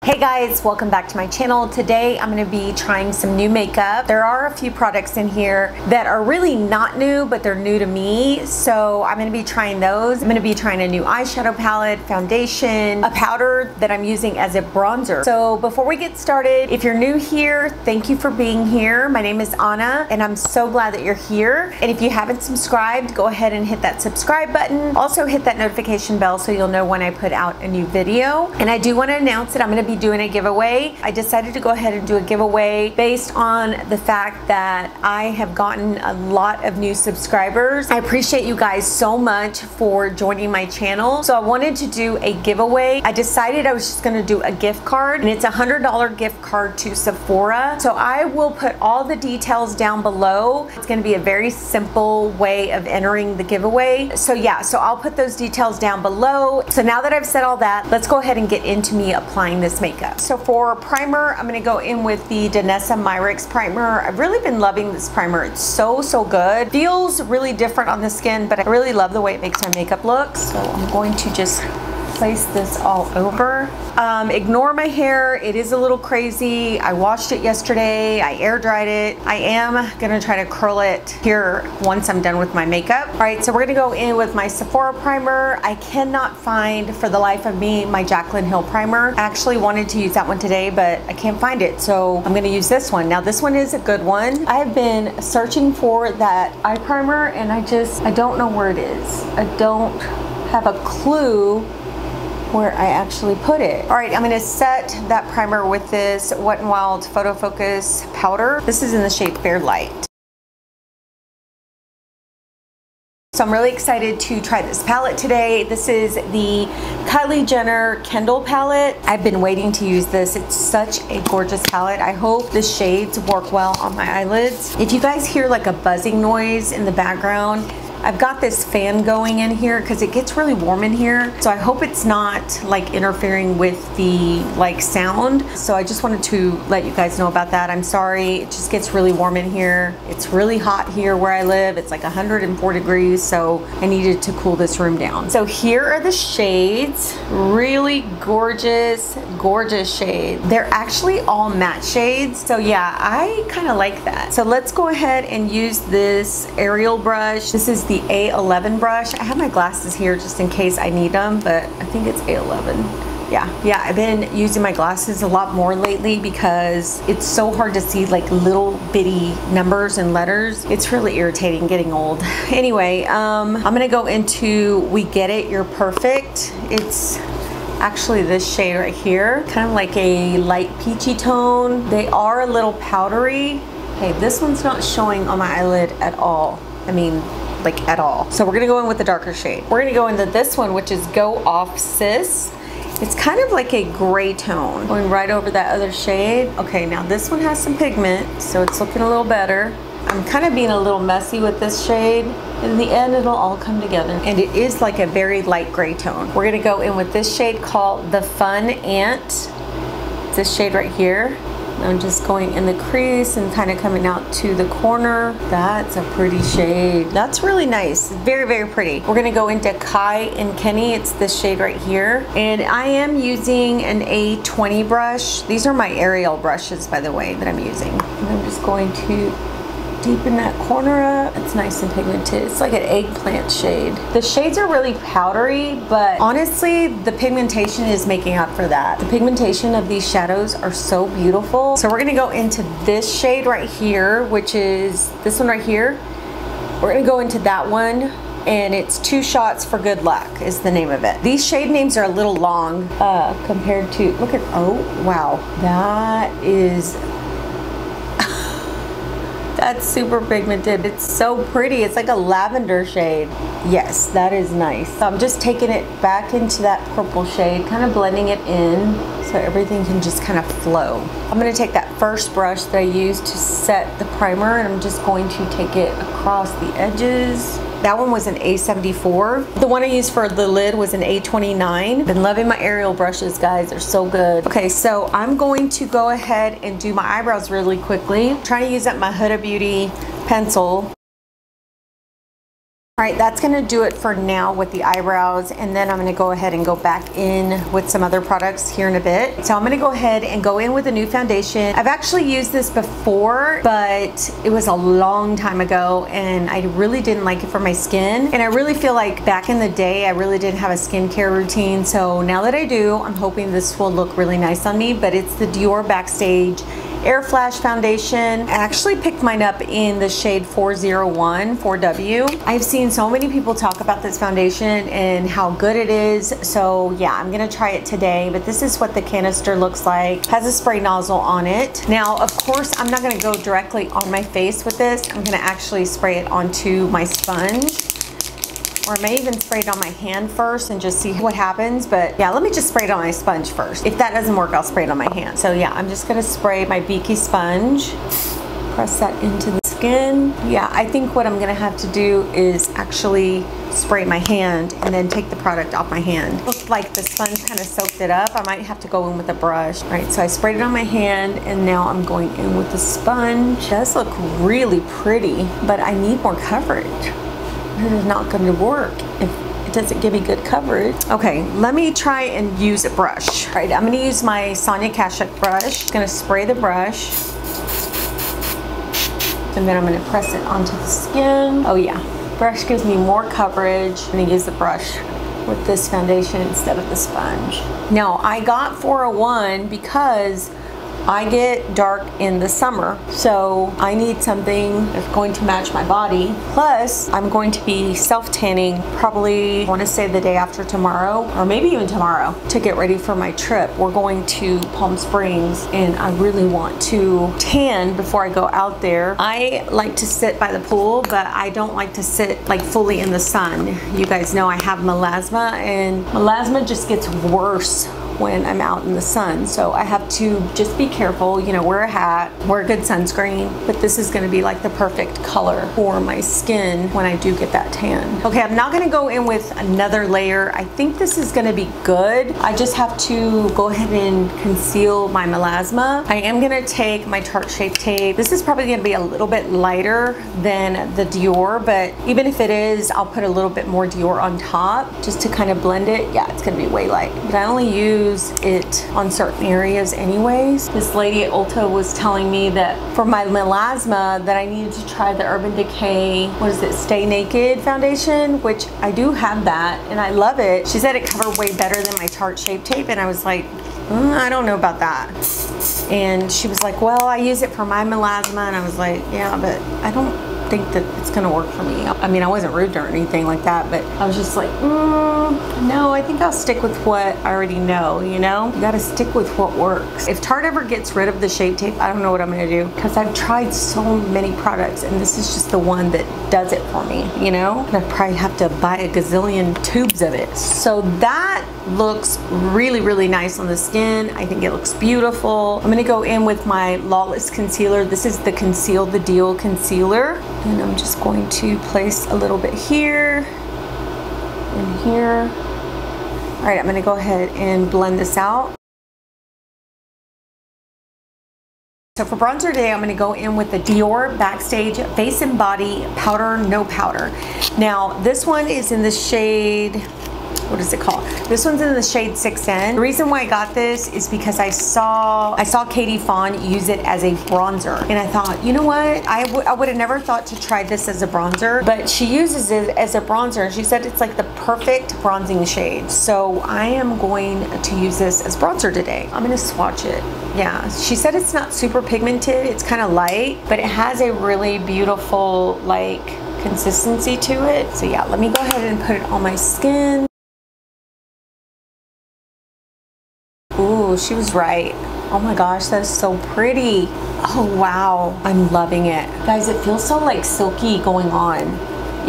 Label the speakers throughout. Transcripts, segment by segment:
Speaker 1: Hey guys, welcome back to my channel. Today I'm going to be trying some new makeup. There are a few products in here that are really not new, but they're new to me. So I'm going to be trying those. I'm going to be trying a new eyeshadow palette, foundation, a powder that I'm using as a bronzer. So before we get started, if you're new here, thank you for being here. My name is Anna and I'm so glad that you're here. And if you haven't subscribed, go ahead and hit that subscribe button. Also hit that notification bell so you'll know when I put out a new video. And I do want to announce that I'm going to be doing a giveaway. I decided to go ahead and do a giveaway based on the fact that I have gotten a lot of new subscribers. I appreciate you guys so much for joining my channel. So I wanted to do a giveaway. I decided I was just going to do a gift card, and it's a $100 gift card to Sephora. So I will put all the details down below. It's going to be a very simple way of entering the giveaway. So yeah, so I'll put those details down below. So now that I've said all that, let's go ahead and get into me applying this makeup. So for primer, I'm going to go in with the Danessa Myricks primer. I've really been loving this primer. It's so good. Feels really different on the skin, but I really love the way it makes my makeup look. So I'm going to just place this all over. Ignore my hair. It is a little crazy. I washed it yesterday. I air dried it. I am gonna try to curl it here once I'm done with my makeup. All right, so we're gonna go in with my Sephora primer. I cannot find for the life of me my Jaclyn Hill primer. I actually wanted to use that one today, but I can't find it, so I'm gonna use this one. Now this one is a good one. I have been searching for that eye primer and I don't know where it is. I don't have a clue where I actually put it. All right, I'm gonna set that primer with this Wet n Wild Photo Focus powder. This is in the shade Fair Light. So I'm really excited to try this palette today. This is the Kylie Jenner Kendall palette. I've been waiting to use this. It's such a gorgeous palette. I hope the shades work well on my eyelids. If you guys hear like a buzzing noise in the background, I've got this fan going in here because it gets really warm in here. So I hope it's not like interfering with the sound. So I just wanted to let you guys know about that. I'm sorry, it just gets really warm in here. It's really hot here where I live. It's like 104 degrees. So I needed to cool this room down. So here are the shades. Really gorgeous shades. They're actually all matte shades. So yeah, I kind of like that. So let's go ahead and use this Ariel brush. This is the A11 brush. I have my glasses here just in case I need them, but I think it's A11. Yeah, I've been using my glasses a lot more lately because it's so hard to see like little bitty numbers and letters. It's really irritating getting old. Anyway, I'm gonna go into We Get It, You're Perfect. It's actually this shade right here, kind of like a light peachy tone. They are a little powdery. Okay, this one's not showing on my eyelid at all. I mean, like at all. So we're gonna go in with the darker shade. We're gonna go into this one, which is Go Off Sis. It's kind of like a gray tone, going right over that other shade. Okay, now this one has some pigment, so it's looking a little better. I'm kind of being a little messy with this shade. In the end, it'll all come together. And it is like a very light gray tone. We're gonna go in with this shade called The Fun Ant. It's this shade right here. I'm just going in the crease and kind of coming out to the corner. That's a pretty shade. That's really nice. Very pretty. We're gonna go into Kai and Kenny. It's this shade right here. And I am using an A20 brush. These are my Ariel brushes, by the way, that I'm using. And I'm just going to deepen that corner up. It's nice and pigmented. It's like an eggplant shade. The shades are really powdery, but honestly, the pigmentation is making up for that. The pigmentation of these shadows are so beautiful. So we're gonna go into this shade right here, which is this one right here. We're gonna go into that one, and it's Two Shots for Good Luck is the name of it. These shade names are a little long compared to, look at, oh, wow. That is, that's super pigmented. It's so pretty. It's like a lavender shade. Yes, that is nice. So I'm just taking it back into that purple shade, kind of blending it in so everything can just kind of flow. I'm gonna take that first brush that I used to set the primer, and I'm just going to take it across the edges. That one was an A74. The one I used for the lid was an A29. Been loving my Ariel brushes, guys. They're so good. Okay, so I'm going to go ahead and do my eyebrows really quickly. I'm trying to use up my Huda Beauty pencil. All right, that's gonna do it for now with the eyebrows, and then I'm gonna go ahead and go back in with some other products here in a bit. So I'm gonna go ahead and go in with a new foundation. I've actually used this before, but it was a long time ago, and I really didn't like it for my skin. And I really feel like back in the day, I really didn't have a skincare routine. So now that I do, I'm hoping this will look really nice on me, but it's the Dior Backstage Air Flash Foundation. I actually picked mine up in the shade 401, 4W. I've seen so many people talk about this foundation and how good it is. So yeah, I'm gonna try it today, but this is what the canister looks like. Has a spray nozzle on it. Now, of course, I'm not gonna go directly on my face with this. I'm gonna actually spray it onto my sponge. Or I may even spray it on my hand first and just see what happens. But yeah, let me just spray it on my sponge first. If that doesn't work, I'll spray it on my hand. So yeah, I'm just gonna spray my beaky sponge. Press that into the skin. Yeah, I think what I'm gonna have to do is actually spray my hand and then take the product off my hand. Looks like the sponge kind of soaked it up. I might have to go in with a brush. All right, so I sprayed it on my hand and now I'm going in with the sponge. It does look really pretty, but I need more coverage. It is not going to work if it doesn't give me good coverage. Okay, let me try and use a brush. All right, I'm going to use my Sonia Kashuk brush. I'm going to spray the brush. And then I'm going to press it onto the skin. Oh yeah, brush gives me more coverage. I'm going to use the brush with this foundation instead of the sponge. Now, I got 401 because I get dark in the summer, so I need something that's going to match my body. Plus, I'm going to be self-tanning probably, I want to say the day after tomorrow, or maybe even tomorrow, to get ready for my trip. We're going to Palm Springs, and I really want to tan before I go out there. I like to sit by the pool, but I don't like to sit like fully in the sun. You guys know I have melasma, and melasma just gets worse when I'm out in the sun. So I have to just be careful, you know, wear a hat, wear good sunscreen, but this is gonna be like the perfect color for my skin when I do get that tan. Okay, I'm not gonna go in with another layer. I think this is gonna be good. I just have to go ahead and conceal my melasma. I am gonna take my Tarte Shape Tape. This is probably gonna be a little bit lighter than the Dior, but even if it is, I'll put a little bit more Dior on top just to kind of blend it. Yeah, it's gonna be way light, but I only use it on certain areas anyways. This lady at Ulta was telling me that for my melasma that I needed to try the Urban Decay, what is it, Stay Naked foundation, which I do have that and I love it. She said it covered way better than my Tarte Shape Tape, and I was like, I don't know about that. And she was like, well, I use it for my melasma, and I was like, yeah, but I don't think that it's gonna work for me. I mean, I wasn't rude or anything like that, but I was just like, no, I think I'll stick with what I already know, you know? You gotta stick with what works. If Tarte ever gets rid of the Shape Tape, I don't know what I'm gonna do, because I've tried so many products and this is just the one that does it for me, you know? And I probably have to buy a gazillion tubes of it. So that looks really, really nice on the skin. I think it looks beautiful. I'm gonna go in with my Lawless concealer. This is the Conceal the Deal concealer. And I'm just going to place a little bit here and here. All right, I'm gonna go ahead and blend this out. So for bronzer today, I'm gonna go in with the Dior Backstage Face and Body Powder No Powder. Now, this one is in the shade, what is it called? This one's in the shade 6N. The reason why I got this is because I saw Katie Fawn use it as a bronzer, and I thought, you know what? I would have never thought to try this as a bronzer, but she uses it as a bronzer, and she said it's like the perfect bronzing shade. So I am going to use this as bronzer today. I'm gonna swatch it. Yeah, she said it's not super pigmented. It's kind of light, but it has a really beautiful like consistency to it. So yeah, let me go ahead and put it on my skin. Ooh, she was right. Oh my gosh, that is so pretty. Oh wow, I'm loving it. Guys, it feels so like silky going on.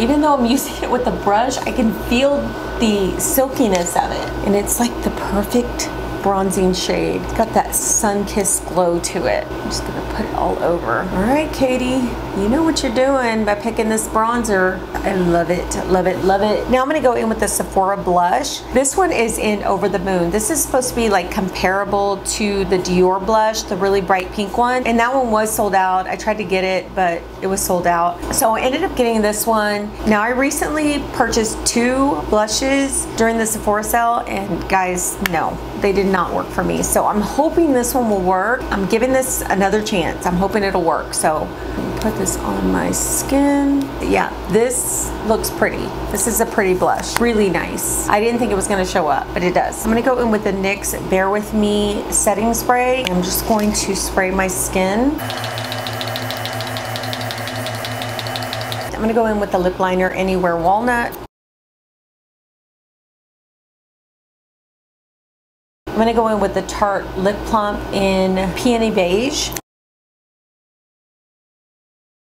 Speaker 1: Even though I'm using it with the brush, I can feel the silkiness of it. And it's like the perfect bronzing shade. It's got that sun-kissed glow to it. I'm just gonna put it all over. All right, Katie. you know what you're doing by picking this bronzer. I love it, love it, love it. Now I'm gonna go in with the Sephora blush. This one is in Over the Moon. This is supposed to be like comparable to the Dior blush, the really bright pink one. And that one was sold out. I tried to get it, but it was sold out. So I ended up getting this one. Now I recently purchased 2 blushes during the Sephora sale, and guys, no, they did not work for me. So I'm hoping this one will work. I'm giving this another chance. I'm hoping it'll work. So put this on my skin. Yeah, this looks pretty. This is a pretty blush, really nice. I didn't think it was gonna show up, but it does. I'm gonna go in with the NYX Bear With Me setting spray. I'm just going to spray my skin. I'm gonna go in with the lip liner Anywhere Walnut. I'm gonna go in with the Tarte Lip Plump in Peony Beige.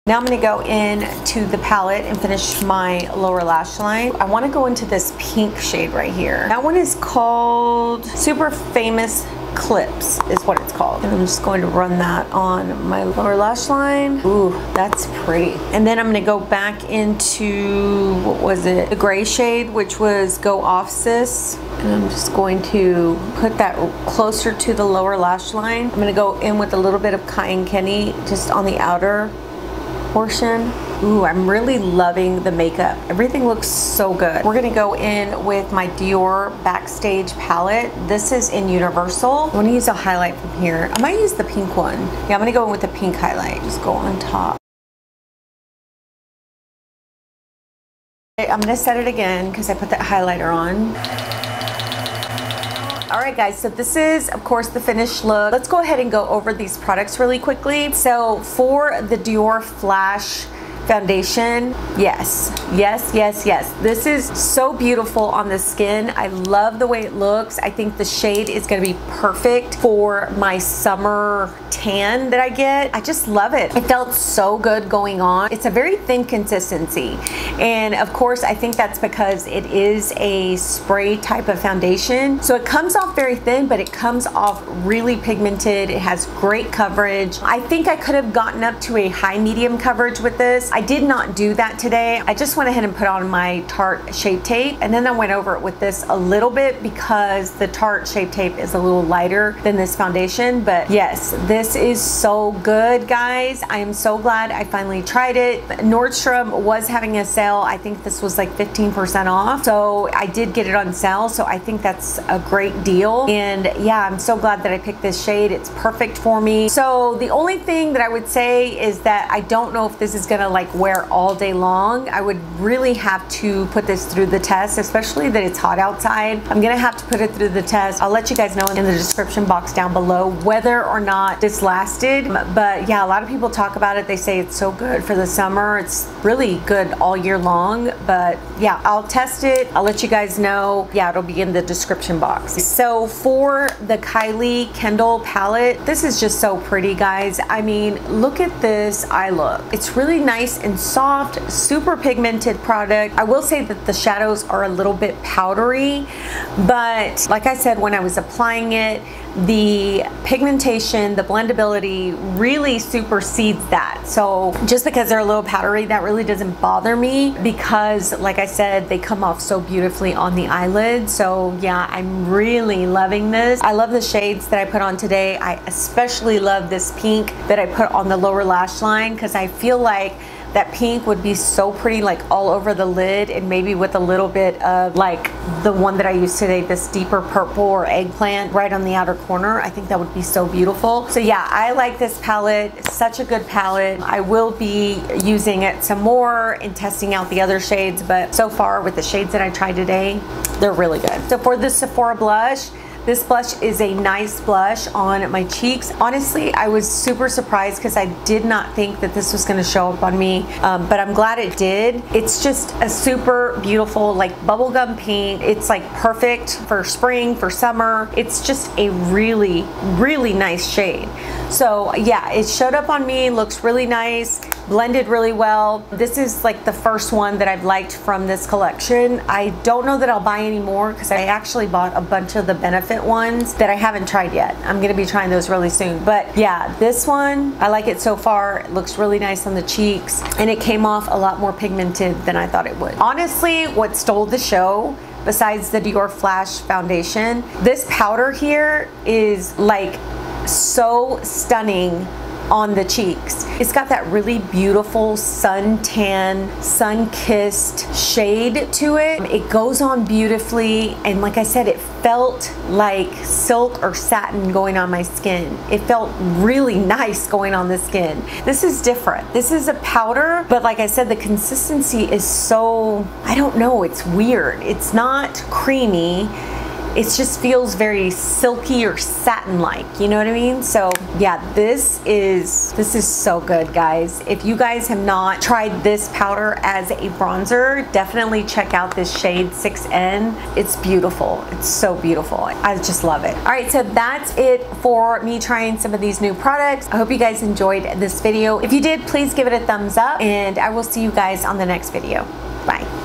Speaker 1: Now I'm gonna go in to the palette and finish my lower lash line. I wanna go into this pink shade right here. That one is called Super Famous Clips is what it's called. And I'm just going to run that on my lower lash line. Ooh, that's pretty. And then I'm gonna go back into, what was it? The gray shade, which was Go Off Sis. And I'm just going to put that closer to the lower lash line. I'm gonna go in with a little bit of Cotton Candy just on the outer portion. Ooh, I'm really loving the makeup. Everything looks so good. We're gonna go in with my Dior Backstage palette. This is in Universal. I wanna use a highlight from here. I might use the pink one. Yeah, I'm gonna go in with the pink highlight. Just go on top. I'm gonna set it again because I put that highlighter on. All right guys, so this is of course the finished look. Let's go ahead and go over these products really quickly. So for the Dior Flash foundation, yes, yes, yes, yes. This is so beautiful on the skin. I love the way it looks. I think the shade is gonna be perfect for my summer tan that I get. I just love it. It felt so good going on. It's a very thin consistency. And of course, I think that's because it is a spray type of foundation. So it comes off very thin, but it comes off really pigmented. It has great coverage. I think I could have gotten up to a high medium coverage with this. I did not do that today. I just went ahead and put on my Tarte Shape Tape, and then I went over it with this a little bit because the Tarte Shape Tape is a little lighter than this foundation. But yes, this is so good, guys. I am so glad I finally tried it. Nordstrom was having a sale. I think this was like 15% off. So I did get it on sale. So I think that's a great deal. And yeah, I'm so glad that I picked this shade. It's perfect for me. So the only thing that I would say is that I don't know if this is gonna like wear all day long. I would really have to put this through the test, especially that it's hot outside. I'm gonna have to put it through the test. I'll let you guys know in the description box down below whether or not this lasted. But yeah, a lot of people talk about it. They say it's so good for the summer. It's really good all year long. But yeah, I'll test it. I'll let you guys know. Yeah, it'll be in the description box. So for the Kylie Kendall palette, this is just so pretty, guys. I mean, look at this eye look. It's really nice and soft, super pigmented product. I will say that the shadows are a little bit powdery, but like I said, when I was applying it, the pigmentation, the blendability really supersedes that. So just because they're a little powdery, that really doesn't bother me because like I said, they come off so beautifully on the eyelid. So yeah, I'm really loving this. I love the shades that I put on today. I especially love this pink that I put on the lower lash line because I feel like that pink would be so pretty like all over the lid, and maybe with a little bit of like the one that I used today, this deeper purple or eggplant right on the outer corner. I think that would be so beautiful. So yeah, I like this palette. It's such a good palette. I will be using it some more and testing out the other shades, but so far with the shades that I tried today, they're really good. So for the Sephora blush, this blush is a nice blush on my cheeks. Honestly, I was super surprised because I did not think that this was going to show up on me, but I'm glad it did. It's just a super beautiful like bubblegum pink. It's like perfect for spring, for summer. It's just a really, really nice shade. So yeah, it showed up on me, looks really nice. blended really well. This is like the first one that I've liked from this collection. I don't know that I'll buy any more because I actually bought a bunch of the Benefit ones that I haven't tried yet. I'm gonna be trying those really soon. But yeah, this one, I like it so far. It looks really nice on the cheeks, and it came off a lot more pigmented than I thought it would. Honestly, what stole the show, besides the Dior Flash foundation, this powder here is like so stunning on the cheeks. It's got that really beautiful suntan, sun-kissed shade to it. It goes on beautifully, and like I said, it felt like silk or satin going on my skin. It felt really nice going on the skin. This is different. This is a powder, but like I said, the consistency is so, I don't know, it's weird. It's not creamy. It just feels very silky or satin-like, you know what I mean? So yeah, this is so good, guys. If you guys have not tried this powder as a bronzer, definitely check out this shade 6N. It's beautiful. It's so beautiful. I just love it. All right, so that's it for me trying some of these new products. I hope you guys enjoyed this video. If you did, please give it a thumbs up, and I will see you guys on the next video. Bye.